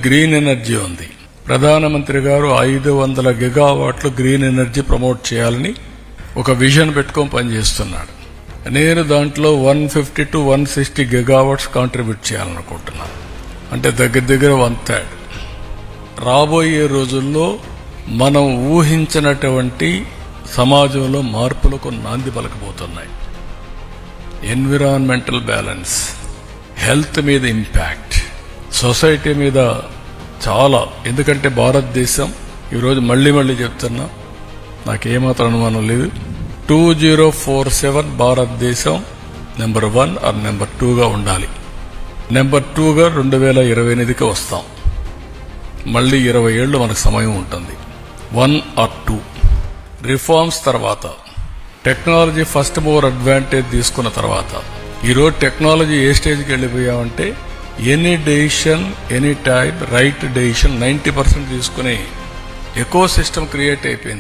Green energy ఉంది. ప్రధానమంత్రి గారు 500 గిగావాట్లు గ్రీన్ ఎనర్జీ ప్రమోట్ చేయాలని ఒక విజన్ పెట్టుకొని పనిచేస్తున్నాడు. నేను దాంట్లో 150 to 160 గిగావాట్స్ కాంట్రిబ్యూట్ చేయాలనుకుంటున్నాను. అంటే దగ్గర 1/3. రాబోయే రోజుల్లో మనం ఊహించినటువంటి సమాజంలో మార్పులకు నాంది పలకబోతున్నాయి. ఎన్విరాన్మెంటల్ బ్యాలెన్స్, హెల్త్ మీద ఇంపాక్ట్, సొసైటీ మీద చాలా. ఎందుకంటే భారతదేశం ఈరోజు మళ్ళీ చెప్తున్నా, నాకేమాత్రం అనుమానం లేదు, 2047 భారతదేశం నెంబర్ 1 ఆర్ నెంబర్ 2గా ఉండాలి. నెంబర్ 2గా 2028కి వస్తాం. మళ్ళీ 20 ఏళ్ళు మనకు సమయం ఉంటుంది. 1 or 2 రిఫార్మ్స్ తర్వాత, టెక్నాలజీ ఫస్ట్ మూవర్ అడ్వాంటేజ్ తీసుకున్న తర్వాత, ఈరోజు టెక్నాలజీ ఏ స్టేజ్కి వెళ్ళిపోయామంటే any decision any time right decision 90% తీసుకుని ఎకో సిస్టమ్ క్రియేట్ అయిపోయింది.